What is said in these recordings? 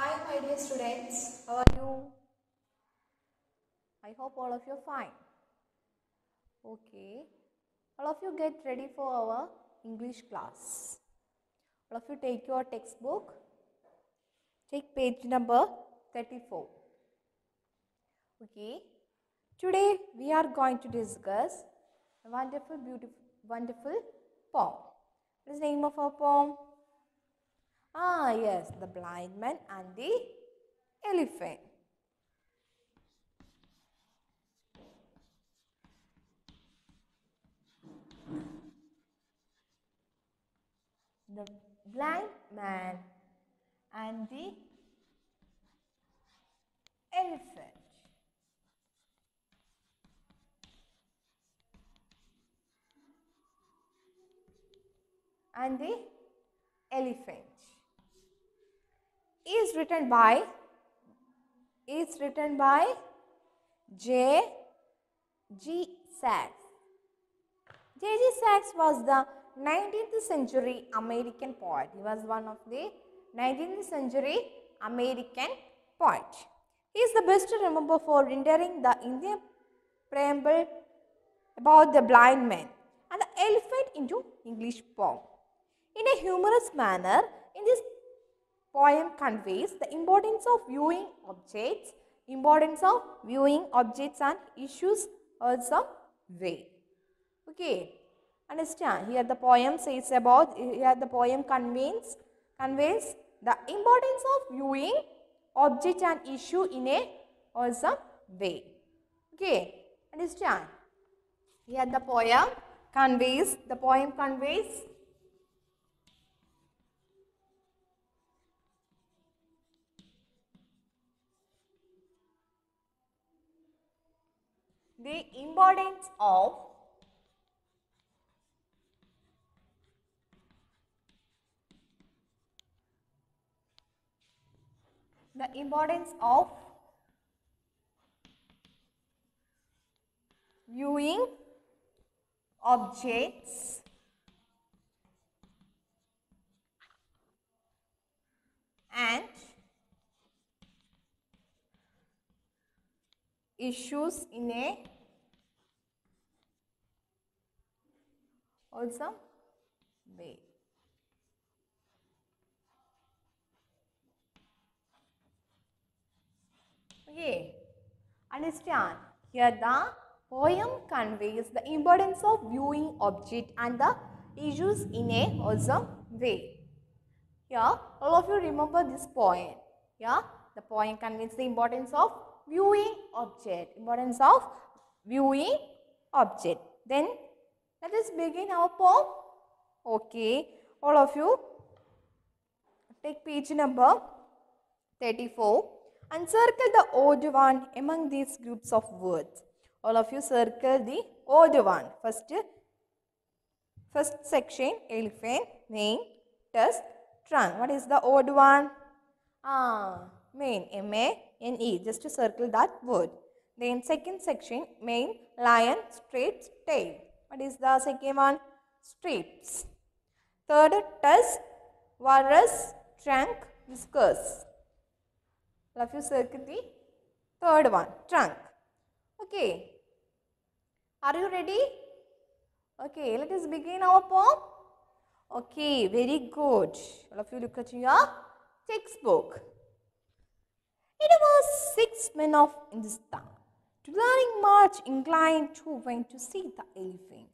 Hi, my dear students. How are you? I hope all of you are fine. Okay. All of you get ready for our English class. All of you take your textbook. Take page number 34. Okay. Today we are going to discuss a wonderful poem. What is the name of our poem? Yes, The Blind Man and the Elephant. The Blind Man and the Elephant. And the Elephant is written by J. G. Sachs. J. G. Sachs was the 19th century American poet. He was one of the 19th century American poet. He is the best remembered for rendering the Indian preamble about the blind man and the elephant into English poem. In a humorous manner, in this poem conveys the importance of viewing objects and issues in some way. Okay, understand? Here the poem says about, here the poem conveys the importance of viewing object and issue in a or some way. Okay, understand? Here the poem conveys the importance of viewing objects and issues in a wholesome way. Okay, understand? Here the poem conveys the importance of viewing object and the issues in a wholesome way. Here, all of you remember this poem. Yeah, the poem conveys the importance of viewing object. Then, let us begin our poem. Okay, all of you take page number 34 and circle the odd one among these groups of words. All of you circle the odd one. First section, elephant, main, tusk, trunk. What is the odd one? Main, M-A-N-E. Just to circle that word. Then second section, main, lion, stripes, tail. What is the second one? Stripes. Third, tusk, walrus, trunk, whiskers. All of you circle the third one, trunk. Okay. Are you ready? Okay, let us begin our poem. Okay, very good. All of you look at your textbook. It was 6 men of Hindustan, to learning much inclined who went to see the elephant.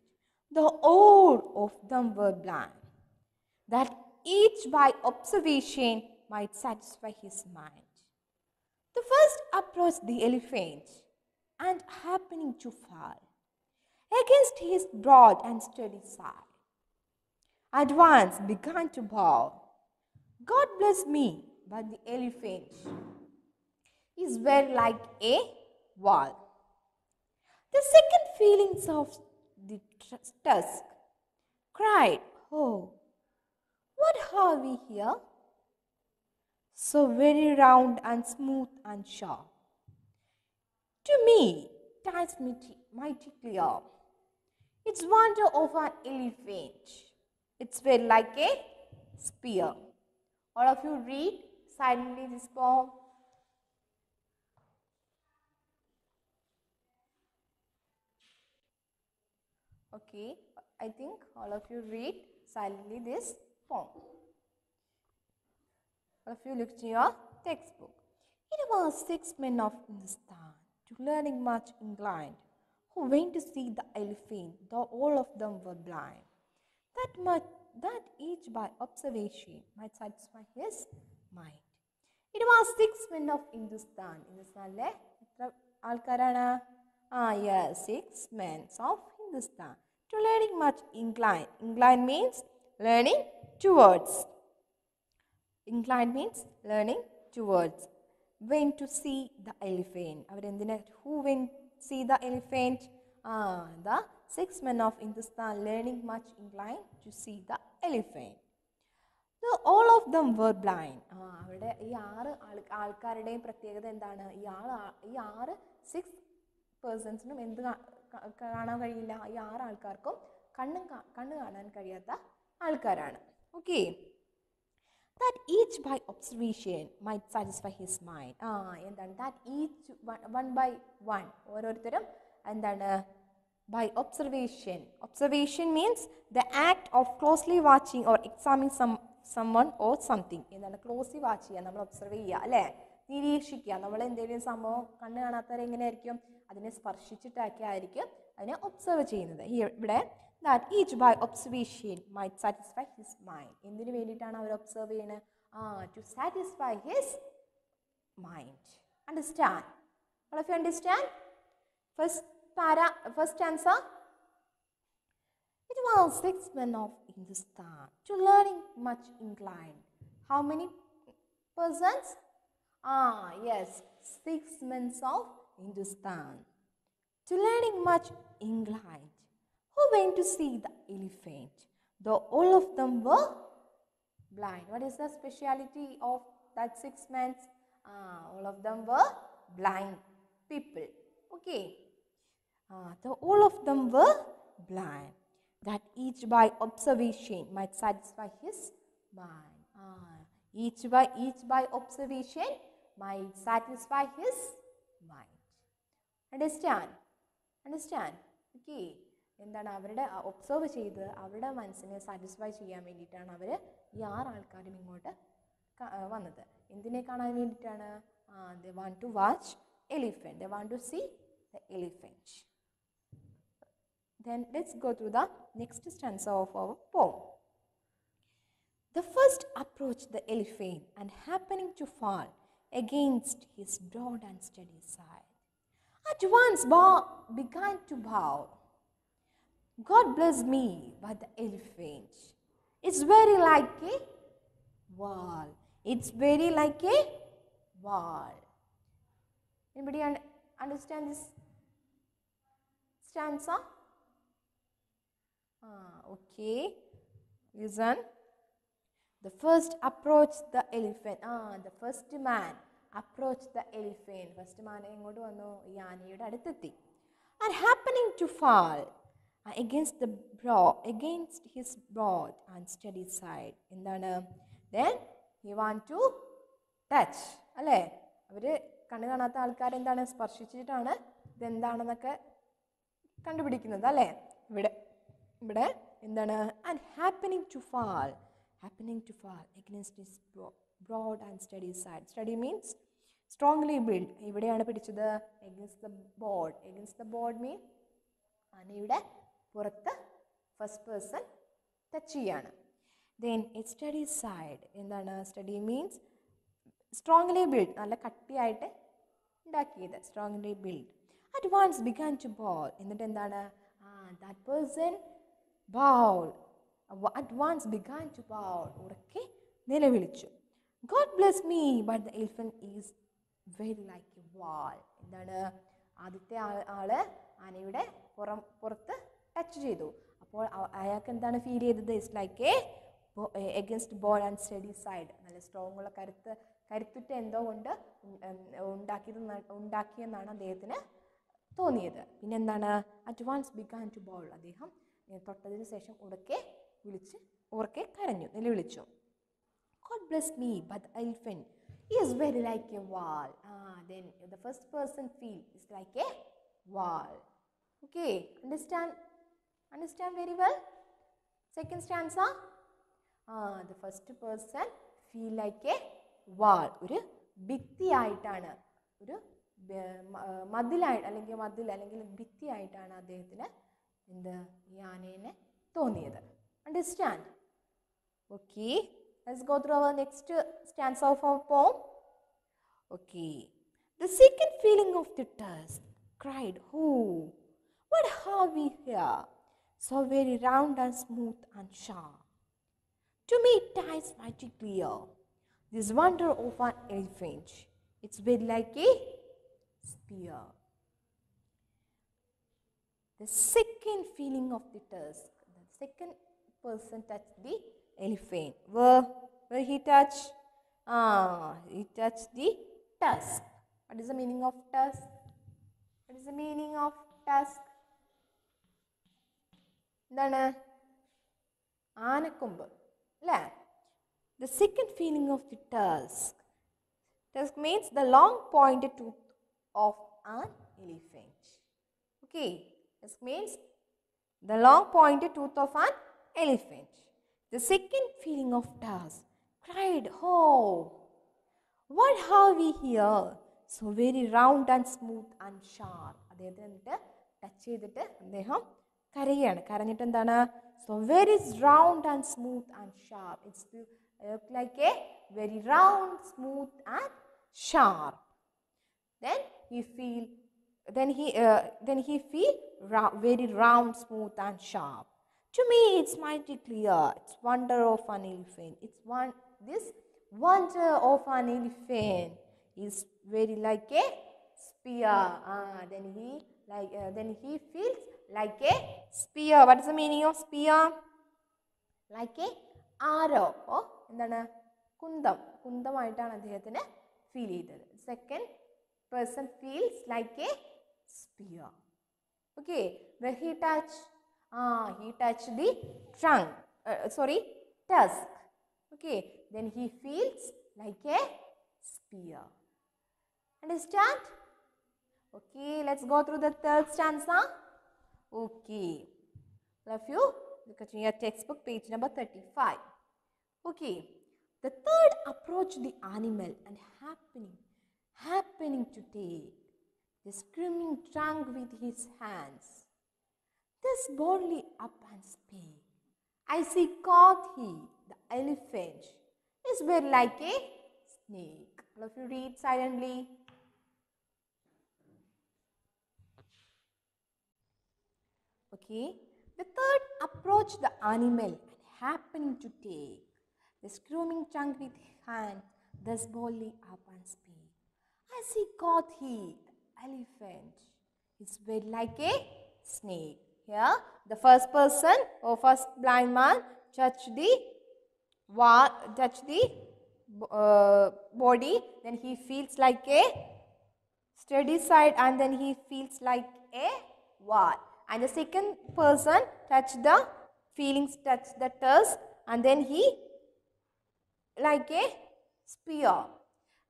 The all of them were blind, that each by observation might satisfy his mind. The first approached the elephant, and happening to fall against his broad and steady side, at once began to bow. God bless me, but the elephant is very like a wall. The second feelings of the tusk cried, "Oh, what have we here? So very round and smooth and sharp. To me, that's mighty clear. It's wonder of an elephant. It's very like a spear." All of you read silently this poem. Okay, I think all of you read silently this poem. All of you look to your textbook. It was 6 men of Hindustan, to learning much inclined, who went to see the elephant, though all of them were blind. That each by observation might satisfy his mind. It was 6 men of Hindustan. Hindustanile എത്ര ആൾക്കാരാണ്? Yes, 6 men of Hindustan. To learning much inclined. Inclined means learning towards. Inclined means learning towards. Went to see the elephant. Who went see the elephant? The 6 men of Hindustan learning much inclined to see the elephant. So all of them were blind. അവരുടെ ഈ ആൾക്കാരുടെയും പ്രത്യേകത എന്താണ്? ഈ 6 പേഴ്സൺസിനും എന്ത് കാണാൻ കഴിയില്ല? ഈ 6 ആൾക്കാർക്കും കണ്ണ് കാണാൻ കഴിയാത്ത ആൾക്കാരാണ്. Okay. That each by observation might satisfy his mind. എന്താണ്? That each one by one ഓരോരുത്തരും എന്താണ്? By observation. Observation means the act of closely watching or examining someone or something. എന്താണ്? ക്ലോസ്ലി വാച്ച് ചെയ്യുക, നമ്മൾ ഒബ്സർവ് ചെയ്യുക, അല്ലേ? നിരീക്ഷിക്കുക. നമ്മൾ എന്തെങ്കിലും സംഭവം കണ്ണ് കാണാത്തവരെ എങ്ങനെയായിരിക്കും? അതിനെ സ്പർശിച്ചിട്ടൊക്കെ ആയിരിക്കും അതിനെ ഒബ്സർവ് ചെയ്യുന്നത്. ഇവിടെ that each by observation might satisfy his mind. എന്തിനു വേണ്ടിയിട്ടാണ് അവർ ഒബ്സർവ് ചെയ്യുന്നത്? To satisfy his mind. Understand? All of you understand? First answer. It was 6 men of Hindustan, to learning much inclined. How many persons? Yes, 6 men of Hindustan, to learning much inclined, who went to see the elephant, though all of them were blind. What is the speciality of that 6 men? All of them were blind people. Okay. Though all of them were blind, that each by observation might satisfy his mind. Each by observation might satisfy his mind. Understand? Okay. എന്താണ്? അവരുടെ observe ചെയ്ത് അവരുടെ മനസ്സിനെ satisfy ചെയ്യാൻ വേണ്ടിയിട്ടാണ് അവർ ഈ 6 ആൾക്കാരും ഇങ്ങോട്ട് വന്നത്. എന്തിനെ കാണാൻ വേണ്ടിയിട്ടാണ്? They want to watch elephant. They want to see the elephant. Then let's go to the next stanza of our poem. The first approached the elephant, and happening to fall against his broad and steady side, at once began to bow. God bless me, but the elephant, it's very like a wall. It's very like a wall. Anybody understand this stanza? Okay. Listen. The first approached the elephant. The first man approached the elephant. First man എങ്ങോട്ട് വന്നു? ഈ ആനയുടെ അടുത്തെത്തി. And happening to fall against his broad and steady side. എന്താണ്? Then he want to touch. അല്ലേ? അവർ കണ്ണ് കാണാത്ത ആൾക്കാർ എന്താണ്? സ്പർശിച്ചിട്ടാണ് ഇതെന്താണെന്നൊക്കെ കണ്ടുപിടിക്കുന്നത്, അല്ലേ? ഇവിടെ എന്താണ്? And happening to fall against his broad and steady side. Steady means strongly built. ഇവിടെയാണ് പിടിച്ചത്. against the board means ആനയുടെ പുറത്ത് ഫസ്റ്റ് പേഴ്സൺ ടച്ച് ചെയ്യാണ്. Then a steady side. എന്താണ്? steady means strongly built. നല്ല കട്ടിയായിട്ട് ഉണ്ടാക്കിയത്. strongly built. At once began to bawl. എന്നിട്ട് എന്താണ്? That person bowed. At once began to bow. ഉറക്കെ നിലവിളിച്ചു. God bless me, but the elephant is very like a wall. എന്താണ്? ആദ്യത്തെ ആള് ആനയുടെ പുറത്ത് ടച്ച് ചെയ്തു. അപ്പോൾ അയാൾക്ക് എന്താണ് ഫീൽ ചെയ്തത്? It's like against broad and sturdy side. നല്ല സ്ട്രോങ് ഉള്ള കരുത്തുറ്റ എന്തോ കൊണ്ട് ഉണ്ടാക്കിയെന്നാണ് അദ്ദേഹത്തിന് തോന്നിയത്. പിന്നെന്താണ്? At once began to bawl. അദ്ദേഹം തൊട്ടതിന് ശേഷം ഉറക്കെ കരഞ്ഞു, നിലവിളിച്ചു. God bless me, but the elephant is very like a wall. Then the first person feel is like a wall. Okay, understand very well? Second stanza. The first person feel like a wall. ഒരു ഭിത്തിയായിട്ടാണ്, ഒരു മതിലായിട്ട് അല്ലെങ്കിൽ അല്ലെങ്കിൽ ഭിത്തിയായിട്ടാണ് അദ്ദേഹത്തിന് എന്ത് ഈ ആനേനെ തോന്നിയത്. Understand? Okay, let's go through our next stanza of our poem. Okay. The second feeling of the tusk cried, "Oh, what have we here? So very round and smooth and sharp. To me it is mighty clear. This wonder of an elephant. It's very like a spear." The second feeling of the tusk. The second person touched the elephant. Where he touched? He touched the tusk. What is the meaning of tusk? What is the meaning of tusk? എന്താണ്? ആനക്കൊമ്പ് അല്ലേ? The second feeling of the tusk. Tusk means the long pointed tooth of an elephant. Okay, tusk means the long pointed tooth of an elephant. The second feeling of tusk cried, "Oh, what have we here? So very round and smooth and sharp." അദ്ദേഹത്തിന് എന്നിട്ട് touch ചെയ്തിട്ട് അദ്ദേഹം കരയാണ്. കരഞ്ഞിട്ട് എന്താണ്? So very round and smooth and sharp. It's like a very round, smooth and sharp. Then he feel very round, smooth and sharp. To me it's mighty clear. It's wonder of an elephant. It's this wonder of an elephant is very like a spear. Then he feels like a spear. What is the meaning of spear? Like a arrow. എന്താണ്? കുന്തമായിട്ടാണ് അദ്ദേഹത്തിന് feel ചെയ്തത്. Second person feels like a spear. Okay, where he touched? He touched the trunk. Tusk. Okay, then he feels like a spear. Understand? Okay, let's go through the third stanza. Okay, all of you look at your textbook, page number 35. Okay, the third approached the animal and happening to take the screaming trunk with his hands, thus boldly up and spake. As he caught the elephant is very like a snake. All of you read silently. Okay, the third approached the animal and happening to take the screaming trunk with hand, thus boldly up and spake. As he caught the elephant, it's very like a snake. Here, the first person or first blind man touched the body, then he feels like a steady side, and then he feels like a wall. And the second person touched the tusk, and then he like a spear.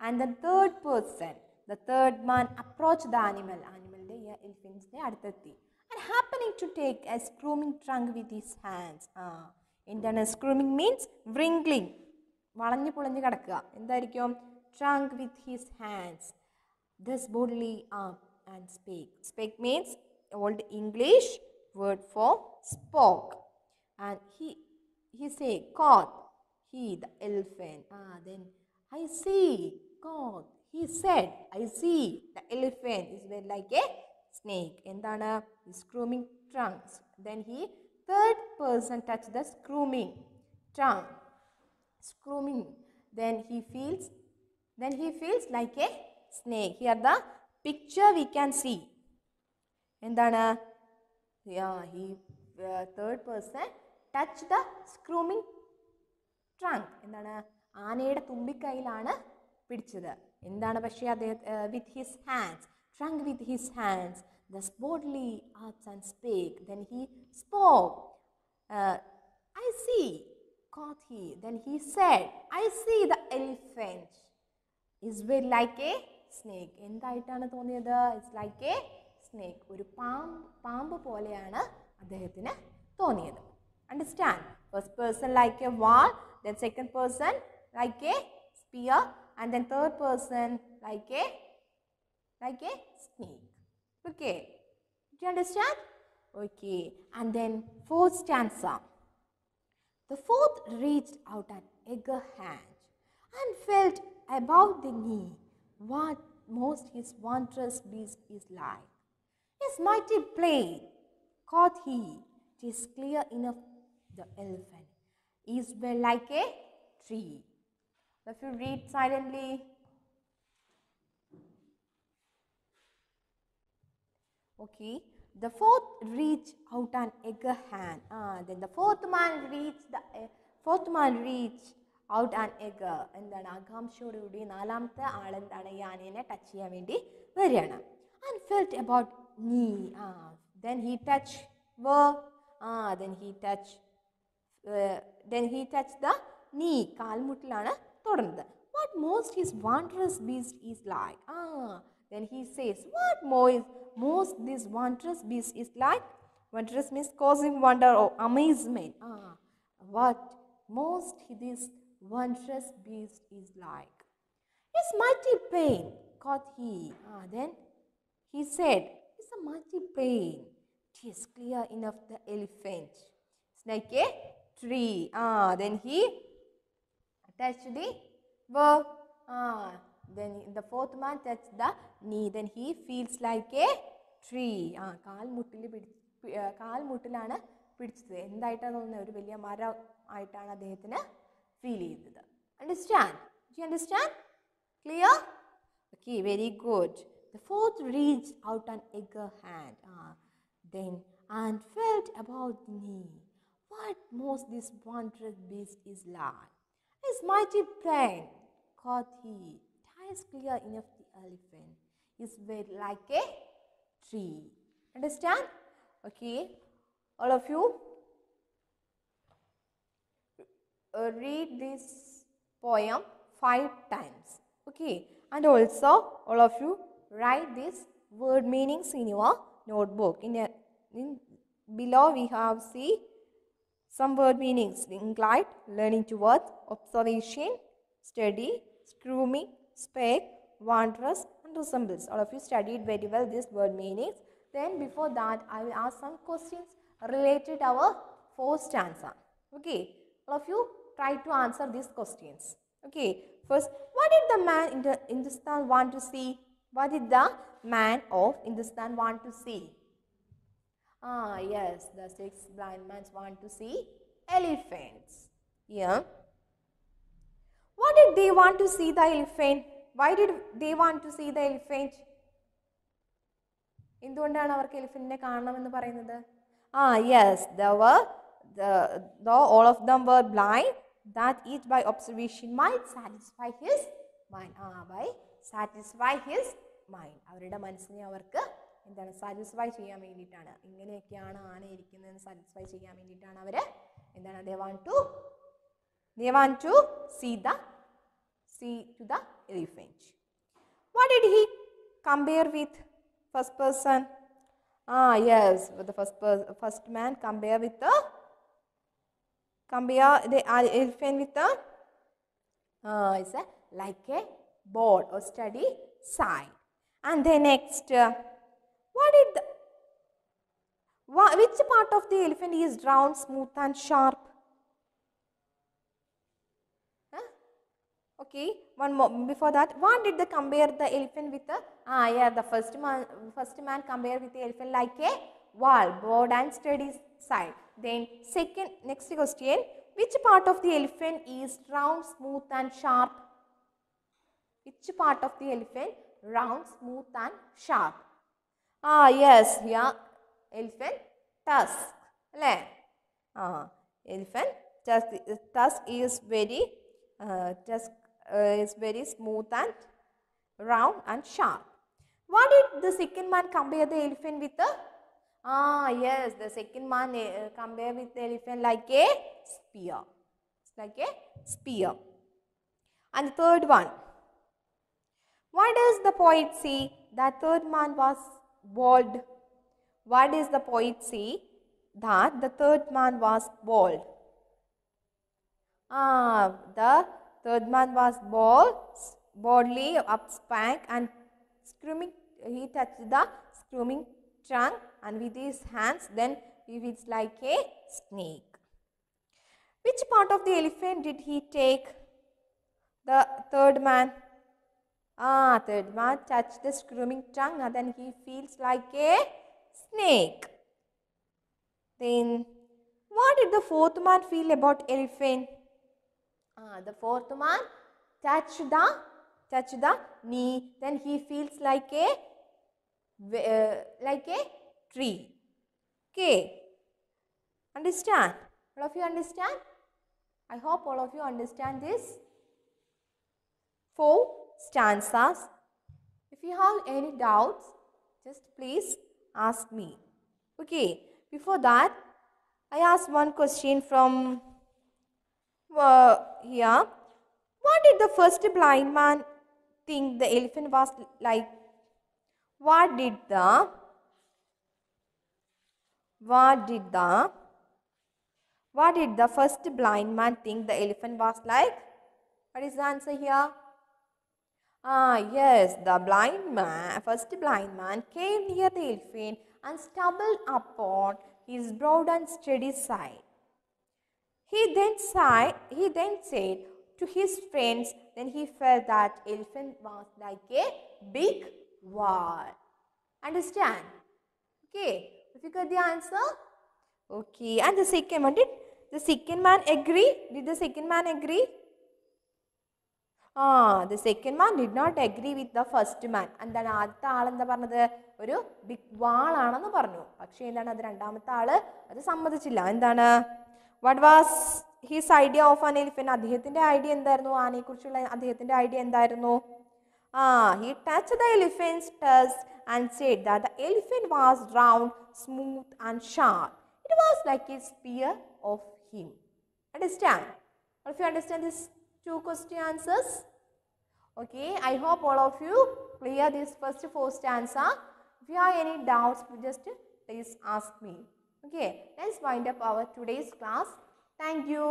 And the third person, the third man approached the animal. Animalde elephants ne aduthetti and happening to take a screaming trunk with his hands. Internal screaming means wriggling. വളഞ്ഞു പുളഞ്ഞു കിടക്കുക. എന്തായിരിക്കും? Trunk with his hands. Thus boldly up and spake. Spake means old English word for spoke. And he say caught he the elephant. Then I see caught. He said I see the elephant is very like a snake. എന്താണ്? Screaming trunks. Then third person touch the screaming trunk. Screaming. Then he feels like a snake. Here the picture we can see. എന്താണ്? Third person touch the screaming trunk. എന്താണ്? ആനയുടെ തുമ്പിക്കൈയിലാണ് പിടിച്ചത്. എന്താണ്? പക്ഷേ അദ്ദേഹം with his hands, trunk with his hands, thus boldly up and spake. Then he spoke. I see, caught he. Then he said, I see the elephant is very like a snake. എന്തായിട്ടാണ് തോന്നിയത്? It's like a snake. ഒരു പാമ്പ് പോലെയാണ് അദ്ദേഹത്തിന് തോന്നിയത്. Understand? First person like a wall, then second person like a spear, and then third person like a snake. Okay. Do you understand? Okay. And then fourth stanza. The fourth reached out an eager hand and felt above the knee what most his wondrous beast is like. His mighty blade, caught he, 'tis clear enough the elephant is well like a tree. If you read silently. Okay. The fourth reached out an eager hand. Then the fourth man reached out an eager. എന്താണ് ആകാംക്ഷയോടുകൂടി നാലാമത്തെ ആളെന്താണ് ഈ ആനയെ touch ചെയ്യാൻ വേണ്ടി വരികയാണ്. And felt about knee. Then he touched then he touched the knee. കാൽമുട്ടിലാണ് തൊടുന്നത്. What most his wondrous beast is like. Then he says, what most this wondrous beast is like. Wondrous means causing wonder or amazement. What most this wondrous beast is like. His mighty pain caught he. Then he said, it's a mighty pain. It is clear enough the elephant. It's like a tree. Then he touched the verb. Then the fourth man touched the knee. Then he feels like a tree. കാൽമുട്ടിലാണ് പിടിച്ചത്. എന്തായിട്ടാണ് തോന്നുന്നത്? ഒരു വലിയ മരം ആയിട്ടാണ് അദ്ദേഹത്തിന് feel ചെയ്തത്. Understand? Do you understand? Clear? Okay, very good. The fourth reached out an eager hand. Then and felt about the knee. What most this wondrous beast is like. His mighty brain caught he. Ties clear enough the elephant is very like a tree. Understand? Okay. All of you read this poem 5 times. Okay. And also all of you write these word meanings in your notebook. Below we have some word meanings. Inclined, learning towards, observation, study, screaming, spake, wondrous, and resembles. All of you studied very well these word meanings. Then before that, I will ask some questions related to our fourth stanza. Okay. All of you try to answer these questions. Okay. First, what did the man in Hindustan want to see? What did the man of Hindustan want to see? Yes, the 6 blind men want to see elephants. Yeah. What did they want to see the elephant? Why did they want to see the elephant? എന്തുകൊണ്ടാണ് അവർക്ക് എലിഫന്റിനെ കാണണമെന്ന് പറയുന്നത്? Yes, though all of them were blind, that each by observation might satisfy his mind. അവരുടെ മനസ്സിനെ അവർക്ക് എന്താണ് satisfy ചെയ്യാൻ വേണ്ടിയിട്ടാണ്. ഇങ്ങനെയൊക്കെയാണ് ആന ഇരിക്കുന്നതെന്ന് സാറ്റിസ്ഫൈ ചെയ്യാൻ വേണ്ടിയിട്ടാണ് അവർ എന്താണ് they want to see to the elephant. What did he compare with? First person. Yes, with the first man compare the elephant with the it's like a board or steady side. And then next, which part of the elephant is round, smooth and sharp? Okay, one more before that. What did they compare the elephant with? The first man compared with the elephant like a wall, broad and steady side. Then next question, which part of the elephant is round, smooth and sharp? Which part of the elephant round, smooth and sharp? Yes, here elephant tusk. Elephant tusk is very smooth and round and sharp. What did the second man compare the elephant with? Yes, the second man compared with the elephant like a spear. It's like a spear. And the third one, Why does the poet say that third man was bald? Why does the poet say that the third man was bald? The third man was boldly upspank and screaming. He touched the screaming trunk and with his hands, then he was like a snake. Which part of the elephant did he take? The third man. Third man touched the screaming tongue and then he feels like a snake. Then, what did the fourth man feel about elephant? The fourth man touched the knee. Then he feels like a tree. Okay. Understand? All of you understand? I hope all of you understand this 4 stanzas. If you have any doubts, just please ask me. Okay. Before that, I asked one question from here. What did the first blind man think the elephant was like? What did the first blind man think the elephant was like? What is the answer here? Yes, the first blind man came near the elephant and stumbled upon his broad and steady side. He then said to his friends, then he felt that elephant was like a big wall. Understand? Okay, if you got the answer? Okay, and the second one, did the second man agree? Did the second man agree? The second man did not agree with the first man. എന്താണ് ആദ്യത്തെ ആൾ എന്താ പറഞ്ഞത്? ഒരു big വാൾ ആണെന്ന് പറഞ്ഞു. പക്ഷേ എന്താണ് അത് രണ്ടാമത്തെ ആള് അത് സമ്മതിച്ചില്ല. എന്താണ്? What was his idea of an elephant? അദ്ദേഹത്തിന്റെ ഐഡിയ എന്തായിരുന്നു? ആനയെക്കുറിച്ചുള്ള അദ്ദേഹത്തിന്റെ ഐഡിയ എന്തായിരുന്നു? He touched the elephant's tusk and said that the elephant was round, smooth and sharp. It was like a spear of him. Understand? If you understand these 2 question answers? Okay, I hope all of you clear this first 4 stanza. If you have any doubts, just please ask me. Okay, let's wind up our today's class. Thank you.